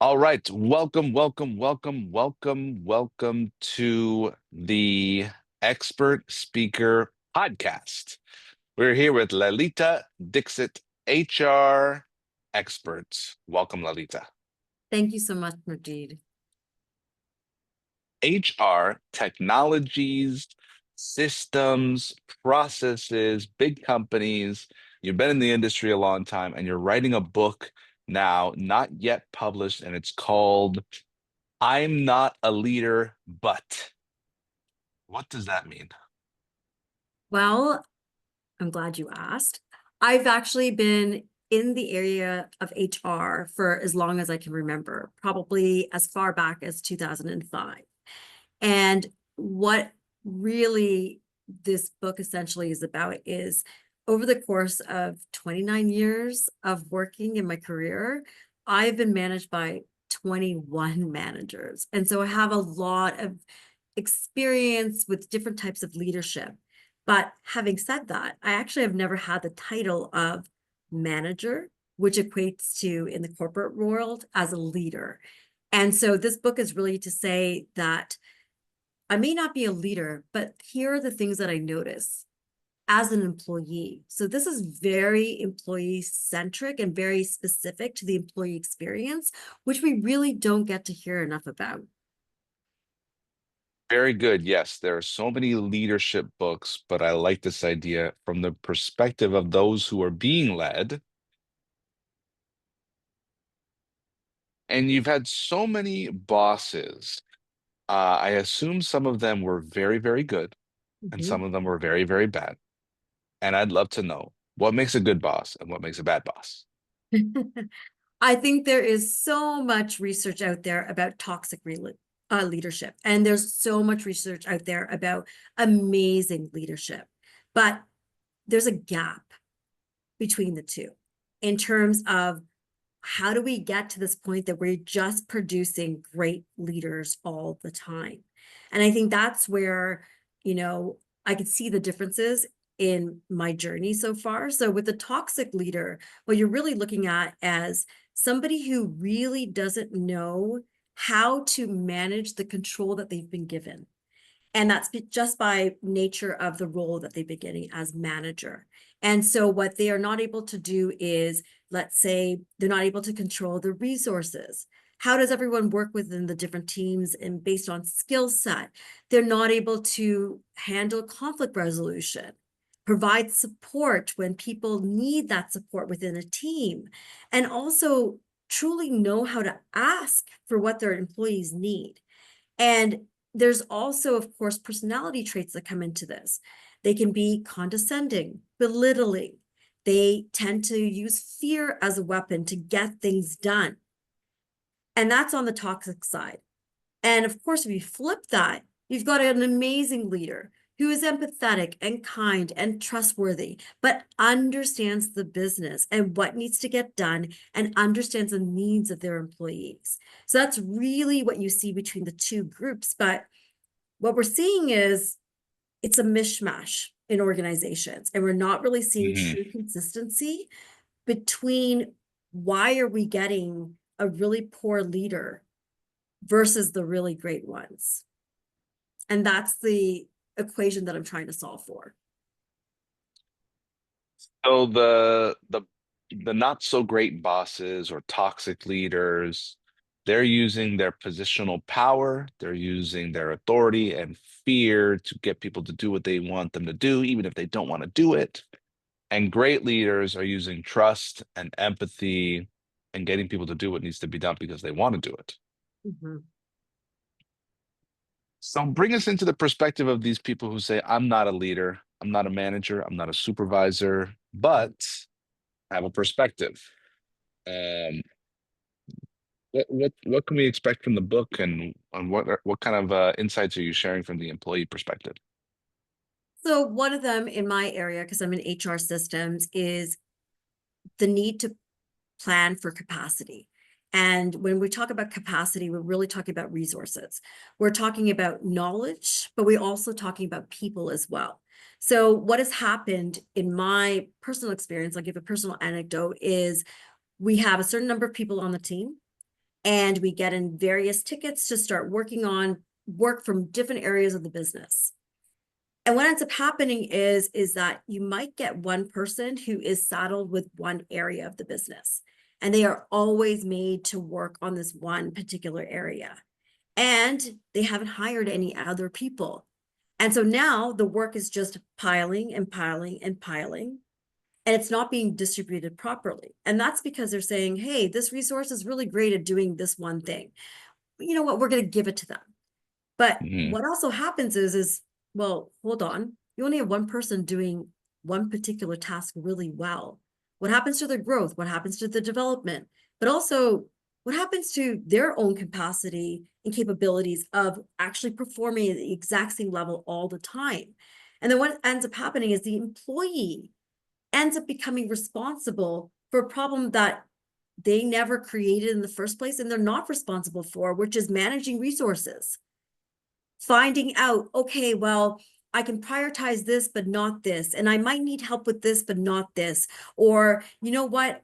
All right. Welcome to the Expert Speaker Podcast. We're here with Lalita Dixit, HR expert. Welcome, Lalita. Thank you so much, Majeed. HR technologies, systems, processes, big companies. You've been in the industry a long time and you're writing a book now, not yet published, and it's called I'm Not a Leader, but. What does that mean? Well, I'm glad you asked. I've actually been in the area of HR for as long as I can remember, probably as far back as 2005. And what really this book essentially is about is over the course of 29 years of working in my career, I've been managed by 21 managers. And so I have a lot of experience with different types of leadership. But having said that, I actually have never had the title of manager, which equates to in the corporate world as a leader. And so this book is really to say that I may not be a leader, but here are the things that I notice as an employee. So this is very employee centric and very specific to the employee experience, which we really don't get to hear enough about. Very good. Yes, there are so many leadership books, but I like this idea from the perspective of those who are being led. And you've had so many bosses. I assume some of them were very, very good, and some Mhm. of them were very, very bad. And I'd love to know what makes a good boss and what makes a bad boss. I think there is so much research out there about toxic leadership, and there's so much research out there about amazing leadership. But there's a gap between the two in terms of how do we get to this point that we're just producing great leaders all the time? And I think that's where, I could see the differences in my journey so far. So with the toxic leader, what you're really looking at as somebody who really doesn't know how to manage the control that they've been given. And that's just by nature of the role that they've been getting as manager. And so what they are not able to do is, let's say, they're not able to control the resources. How does everyone work within the different teams and based on skill set? They're not able to handle conflict resolution, provide support when people need that support within a team, and also truly know how to ask for what their employees need. And there's also, of course, personality traits that come into this. They can be condescending, belittling. They tend to use fear as a weapon to get things done. And that's on the toxic side. And of course, if you flip that, you've got an amazing leader who is empathetic and kind and trustworthy, but understands the business and what needs to get done and understands the needs of their employees. So that's really what you see between the two groups. But what we're seeing is it's a mishmash in organizations, and we're not really seeing Mhm. true consistency between why are we getting a really poor leader versus the really great ones. And that's the equation that I'm trying to solve for. So the not so great bosses or toxic leaders, they're using their positional power, they're using their authority and fear to get people to do what they want them to do, even if they don't want to do it. And great leaders are using trust and empathy and getting people to do what needs to be done because they want to do it. Mhm. So bring us into the perspective of these people who say, I'm not a leader, I'm not a manager, I'm not a supervisor, but I have a perspective. Um, what can we expect from the book, and what kind of insights are you sharing from the employee perspective? So one of them in my area, because I'm in HR systems, is the need to plan for capacity. And when we talk about capacity, we're really talking about resources. We're talking about knowledge, but we're also talking about people as well. So what has happened in my personal experience, I'll give a personal anecdote, is we have a certain number of people on the team. and we get in various tickets to start working on work from different areas of the business. And what ends up happening is that you might get one person who is saddled with one area of the business, and they are always made to work on this one particular area. And they haven't hired any other people. And so now the work is just piling and piling and piling, and it's not being distributed properly. And that's because they're saying, hey, this resource is really great at doing this one thing. You know what? We're going to give it to them. But Hmm. what also happens is, well, hold on. You only have one person doing one particular task really well. What happens to their growth? What happens to the development? But also, what happens to their own capacity and capabilities of actually performing at the exact same level all the time? And then what ends up happening is the employee ends up becoming responsible for a problem that they never created in the first place and they're not responsible for, which is managing resources. Finding out, okay, well, I can prioritize this, but not this. And I might need help with this, but not this. Or, you know what?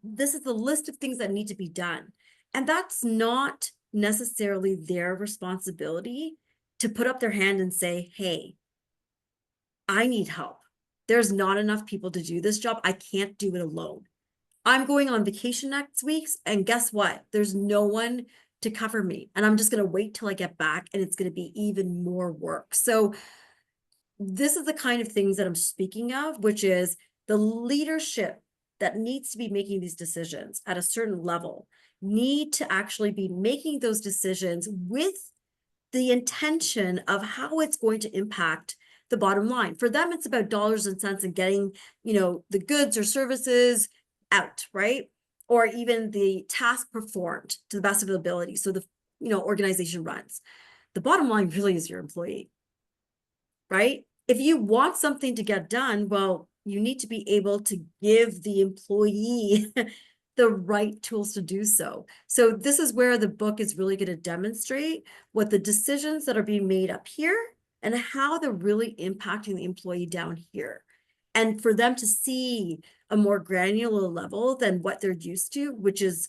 This is the list of things that need to be done. And that's not necessarily their responsibility to put up their hand and say, hey, I need help. There's not enough people to do this job. I can't do it alone. I'm going on vacation next week, and guess what? There's no one to cover me. And I'm just going to wait till I get back, and it's going to be even more work. So, this is the kind of things that I'm speaking of, which is the leadership that needs to be making these decisions at a certain level need to actually be making those decisions with the intention of how it's going to impact the bottom line. For them, it's about dollars and cents and getting, the goods or services out, right? Or even the task performed to the best of the ability. So the, organization runs. The bottom line really is your employee, right? If you want something to get done, well, you need to be able to give the employee the right tools to do so. So this is where the book is really going to demonstrate what the decisions that are being made up here and how they're really impacting the employee down here. And for them to see a more granular level than what they're used to, which is,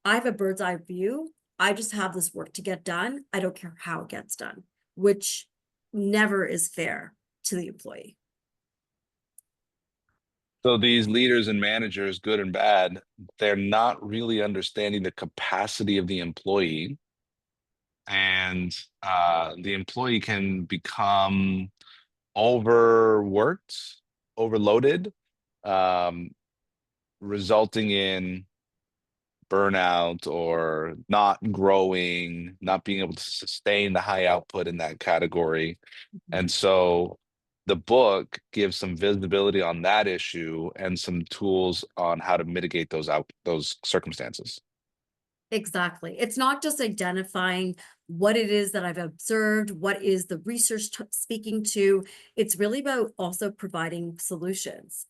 I have a bird's eye view. I just have this work to get done. I don't care how it gets done, which never is fair to the employee. So these leaders and managers, good and bad, they're not really understanding the capacity of the employee, and the employee can become overworked, overloaded, um, resulting in burnout or not growing, not being able to sustain the high output in that category. And so the book gives some visibility on that issue and some tools on how to mitigate those circumstances. Exactly. It's not just identifying what it is that I've observed, what is the research speaking to. It's really about also providing solutions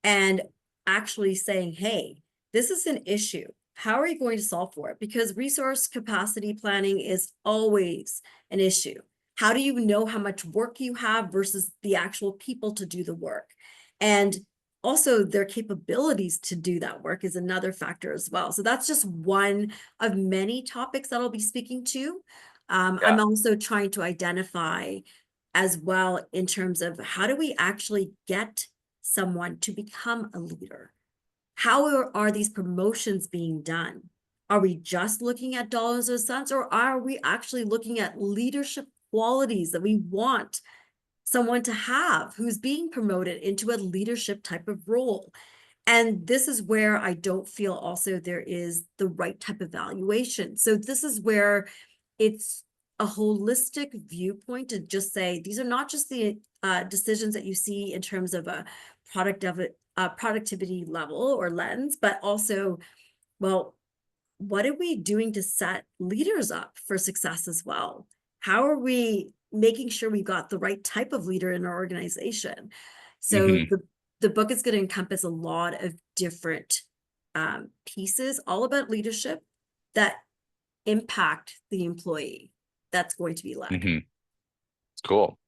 and actually saying, hey, this is an issue. How are you going to solve for it? Because resource capacity planning is always an issue. How do you know how much work you have versus the actual people to do the work? And also their capabilities to do that work is another factor as well. So that's just one of many topics that I'll be speaking to. I'm Yeah. also trying to identify as well in terms of how do we actually get someone to become a leader? How are these promotions being done? Are we just looking at dollars or cents, or are we actually looking at leadership qualities that we want someone to have who's being promoted into a leadership type of role? And this is where I don't feel also there is the right type of valuation. So this is where it's a holistic viewpoint to just say these are not just the decisions that you see in terms of a productivity level or lens, but also, well, what are we doing to set leaders up for success as well? How are we making sure we got the right type of leader in our organization? So Hmm. the book is going to encompass a lot of different pieces, all about leadership that impact the employee that's going to be led. Hmm. Cool.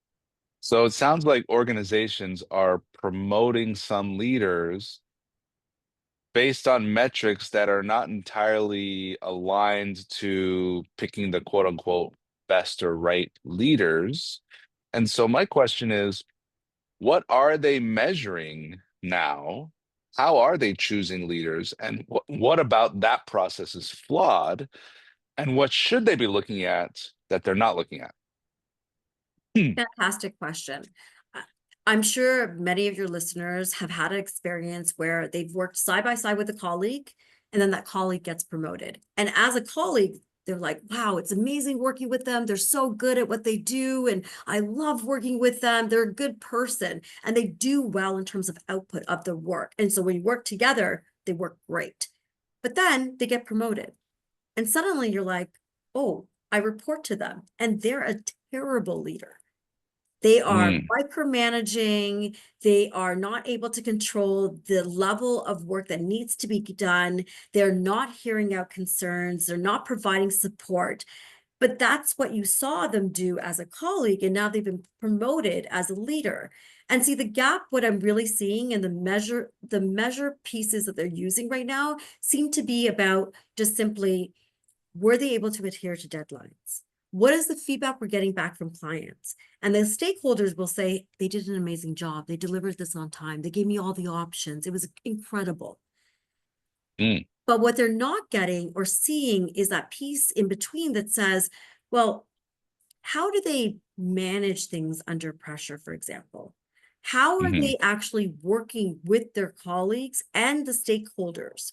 So it sounds like organizations are promoting some leaders based on metrics that are not entirely aligned to picking the quote unquote best or right leaders. And so my question is, what are they measuring now? How are they choosing leaders? And what about that process is flawed? And what should they be looking at that they're not looking at? Fantastic question. Uh, I'm sure many of your listeners have had an experience where they've worked side by side with a colleague, and then that colleague gets promoted. And as a colleague, they're like, wow, it's amazing working with them. They're so good at what they do. And I love working with them. They're a good person and they do well in terms of output of the work. And so when you work together, they work great. But then they get promoted. And suddenly you're like, oh, I report to them and they're a terrible leader. They are Mm, micromanaging. They are not able to control the level of work that needs to be done. They're not hearing out concerns. They're not providing support. But that's what you saw them do as a colleague. And now they've been promoted as a leader. And see the gap, what I'm really seeing in the measure pieces that they're using right now seem to be about just simply, were they able to adhere to deadlines? What is the feedback we're getting back from clients? And the stakeholders will say, they did an amazing job. They delivered this on time. They gave me all the options. It was incredible. mm, But what they're not getting or seeing is that piece in between that says, well, how do they manage things under pressure, for example? How are mhm, they actually working with their colleagues and the stakeholders?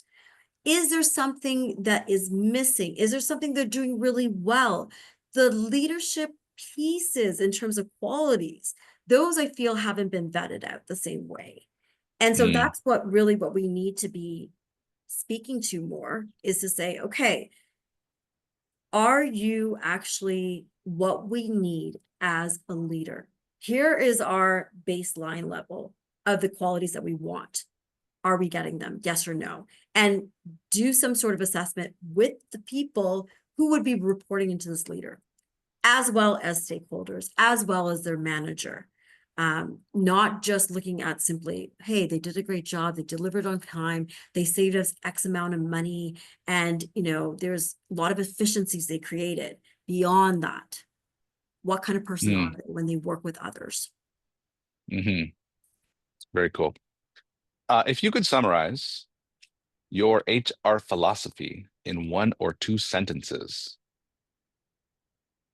Is there something that is missing? Is there something they're doing really well? The leadership pieces in terms of qualities, those I feel haven't been vetted out the same way. And so mm, that's what we need to be speaking to more, is to say, okay, are you actually what we need as a leader? Here is our baseline level of the qualities that we want. Are we getting them? Yes or no? And do some sort of assessment with the people who would be reporting into this leader, as well as stakeholders, as well as their manager. Not just looking at simply, hey, they did a great job, they delivered on time, they saved us X amount of money, and there's a lot of efficiencies they created. Beyond that, what kind of person are mm, they when they work with others? mhm. Very cool. If you could summarize your HR philosophy in one or two sentences,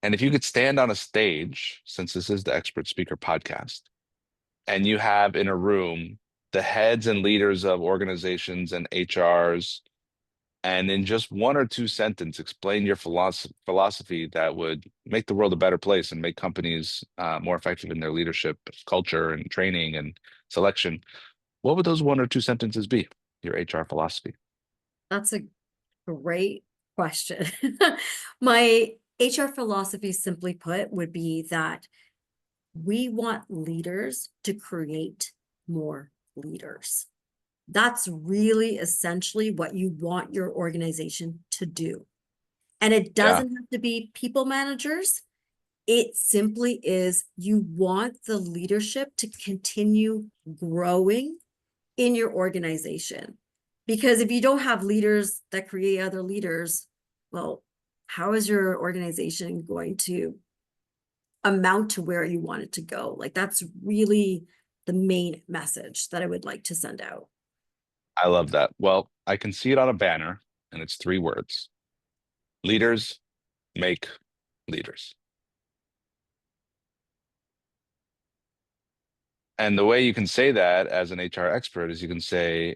and if you could stand on a stage, since this is the Expert Speaker podcast, and you have in a room the heads and leaders of organizations and HRs, and in just one or two sentences, explain your philosophy that would make the world a better place and make companies more effective in their leadership culture and training and selection, what would those one or two sentences be? Your HR philosophy. That's a great question. My HR philosophy, simply put, would be that we want leaders to create more leaders. That's really essentially what you want your organization to do. And it Yeah. doesn't have to be people managers. It simply is, you want the leadership to continue growing in your organization. Because if you don't have leaders that create other leaders, well, how is your organization going to amount to where you want it to go? Like, that's really the main message that I would like to send out. I love that. Well, I can see it on a banner, and it's three words: leaders make leaders. And the way you can say that as an HR expert is you can say,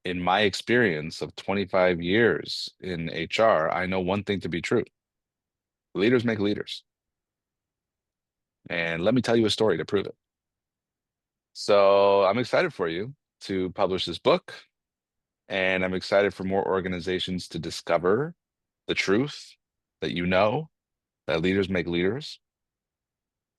in my experience of 25 years in HR, I know one thing to be true: leaders make leaders. And let me tell you a story to prove it. So I'm excited for you to publish this book, and I'm excited for more organizations to discover the truth that that leaders make leaders.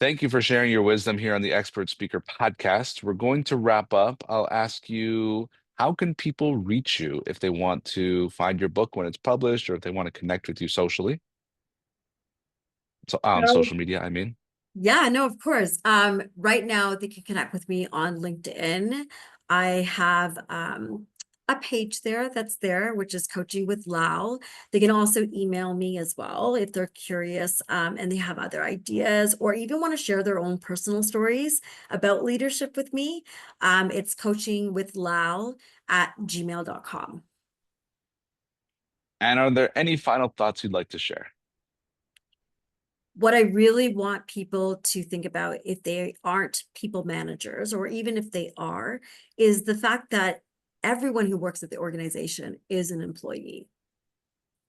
Thank you for sharing your wisdom here on the Expert Speaker Podcast. We're going to wrap up. I'll ask you, how can people reach you if they want to find your book when it's published, or if they want to connect with you socially? So on So, social media, I mean. yeah, no, of course. Right now they can connect with me on LinkedIn. I have a page that's there, which is Coaching with Lal. They can also email me as well if they're curious and they have other ideas or even want to share their own personal stories about leadership with me. It's coachingwithlal@gmail.com. And are there any final thoughts you'd like to share? What I really want people to think about if they aren't people managers, or even if they are, is the fact that everyone who works at the organization is an employee.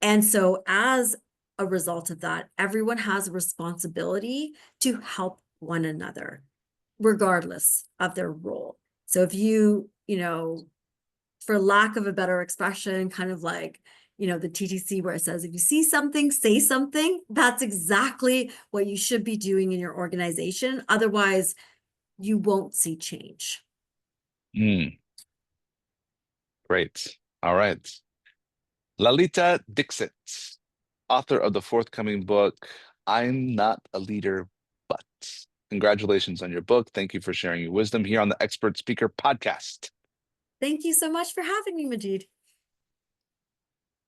And so as a result of that, everyone has a responsibility to help one another, regardless of their role. So if for lack of a better expression, kind of like, the TTC where it says, if you see something, say something, that's exactly what you should be doing in your organization. Otherwise, you won't see change. Mm, great. All right. Lalita Dixit, author of the forthcoming book, I'm Not a Leader, But. Congratulations on your book. Thank you for sharing your wisdom here on the Expert Speaker Podcast. Thank you so much for having me, Majeed.